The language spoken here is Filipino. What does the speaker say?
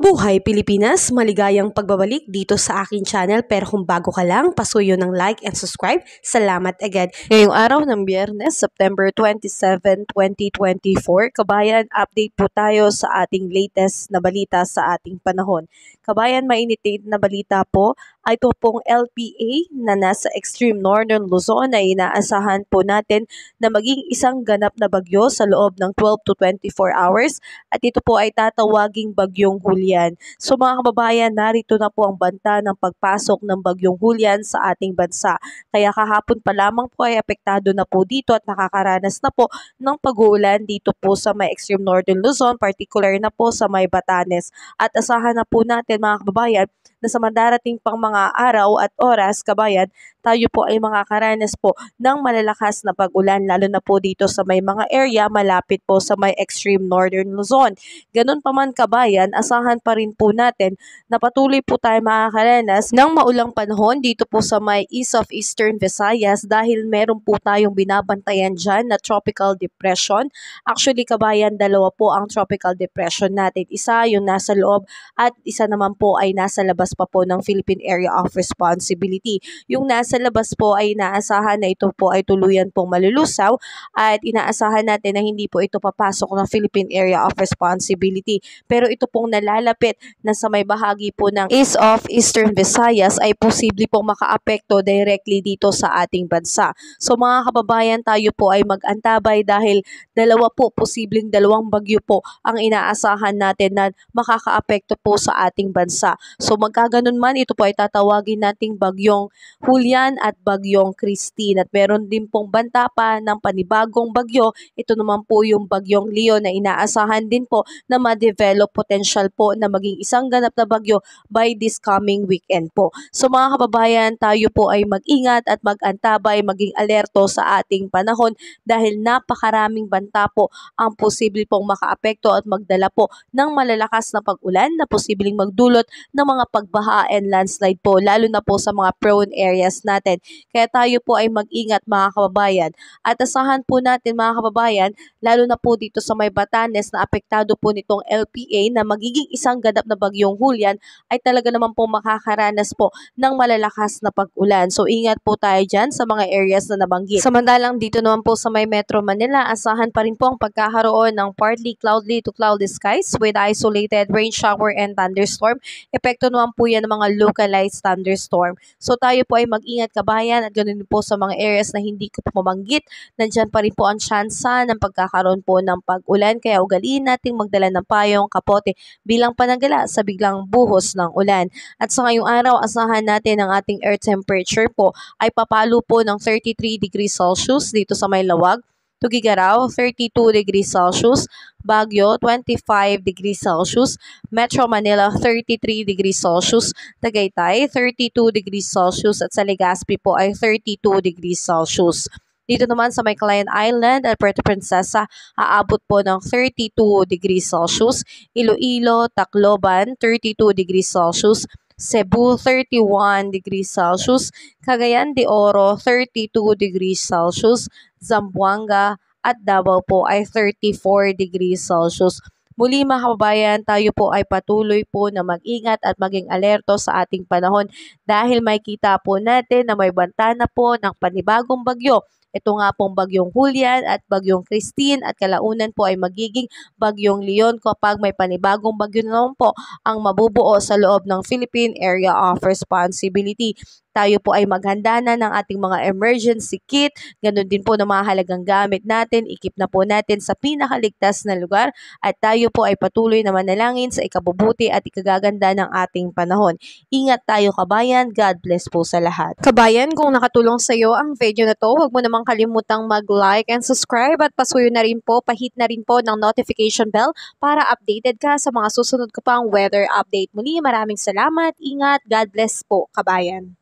Mabuhay Pilipinas! Maligayang pagbabalik dito sa aking channel, pero kung bago ka lang, pasuyo ng like and subscribe. Salamat agad. Ngayong araw ng Biyernes, September 27, 2024, kabayan, update po tayo sa ating latest na balita sa ating panahon. Kabayan, mainit na balita po ay ito pong LPA na nasa extreme northern Luzon na inaasahan po natin na maging isang ganap na bagyo sa loob ng 12 to 24 hours at ito po ay tatawaging bagyong Julian. So mga kababayan, narito na po ang banta ng pagpasok ng bagyong Julian sa ating bansa. Kaya kahapon pa lamang po ay apektado na po dito at nakakaranas na po ng pag-uulan dito po sa may extreme northern Luzon, particular na po sa may Batanes. At asahan na po natin mga kababayan na sa madarating pang mga araw at oras, kabayan, tayo po ay makakaranas po ng malalakas na pag-ulan, lalo na po dito sa may mga area malapit po sa may extreme northern Luzon. Ganun pa man kabayan, asahan pa rin po natin na patuloy po tayo makakaranas ng maulang panahon dito po sa may east of eastern Visayas dahil meron po tayong binabantayan dyan na tropical depression. Actually kabayan, dalawa po ang tropical depression natin. Isa yung nasa loob at isa naman po ay nasa labas pa po ng Philippine Area of Responsibility. Yung nasa labas po ay inaasahan na ito po ay tuluyan pong malulusaw at inaasahan natin na hindi po ito papasok ng Philippine Area of Responsibility. Pero ito pong nalalapit na sa may bahagi po ng east of eastern Visayas ay posible pong makaapekto directly dito sa ating bansa. So mga kababayan, tayo po ay mag-antabay dahil posibleng dalawang bagyo po ang inaasahan natin na makakaapekto po sa ating bansa. So magkaganon man, ito po ay tatawagin nating bagyong Julian at bagyong Christine. At meron din pong banta pa ng panibagong bagyo. Ito naman po yung bagyong Leo na inaasahan din po na ma-develop potential po na maging isang ganap na bagyo by this coming weekend po. So mga kababayan, tayo po ay mag-ingat at mag-antabay, maging alerto sa ating panahon dahil napakaraming banta po ang posible pong makaapekto at magdala po ng malalakas na pag-ulan na posibleng magdulot ng mga pagbaha and landslide po, lalo na po sa mga prone areas natin. Kaya tayo po ay mag-ingat mga kababayan. At asahan po natin mga kababayan, lalo na po dito sa may Batanes na apektado po nitong LPA na magiging isang ganap na bagyong Julian ay talaga naman po makakaranas po ng malalakas na pag-ulan. So ingat po tayo dyan sa mga areas na nabanggit. Samantalang dito naman po sa may Metro Manila, asahan pa rin po ang pagkakaroon ng partly cloudy to cloudy skies with isolated rain shower and thunderstorm. Epekto naman po yan ng mga localized thunderstorm. So tayo po ay mag-ingat kabayan at ganoon po sa mga areas na hindi ko po mabanggit. Nandyan pa rin po ang tsansa ng pagkakaroon po ng pag-ulan. Kaya ugaliin natin magdala ng payong, kapote bilang panagala sa biglang buhos ng ulan. At sa ngayong araw, asahan natin ang ating air temperature po ay papalo po ng 33 degrees Celsius dito sa may Lawag. Tugigaraw, 32 degrees Celsius. Baguio, 25 degrees Celsius. Metro Manila, 33 degrees Celsius. Tagaytay, 32 degrees Celsius. At sa Legazpi po ay 32 degrees Celsius. Dito naman sa may Calayan Island at Puerto Princesa, aabot po ng 32 degrees Celsius. Iloilo, Tacloban, 32 degrees Celsius. Cebu, 31 degrees Celsius. Cagayan de Oro, 32 degrees Celsius. Zamboanga at Davao po ay 34 degrees Celsius. Muli mga kababayan, tayo po ay patuloy po na mag-ingat at maging alerto sa ating panahon dahil makikita po natin na may banta na po ng panibagong bagyo. Ito nga pong bagyong Julian at bagyong Christine at kalaunan po ay magiging bagyong Leon kapag may panibagong bagyo na naman po ang mabubuo sa loob ng Philippine Area of Responsibility. Tayo po ay maghanda na ng ating mga emergency kit, ganun din po ng mga halagang gamit natin, ikip na po natin sa pinakaligtas na lugar at tayo po ay patuloy na manalangin sa ikabubuti at ikagaganda ng ating panahon. Ingat tayo kabayan, God bless po sa lahat. Kabayan, kung nakatulong sa iyo ang video na to, huwag mo namang kalimutang mag-like and subscribe at pasuyo na rin po, pahit na rin po ng notification bell para updated ka sa mga susunod ko pang weather update. Muli, maraming salamat, ingat, God bless po kabayan.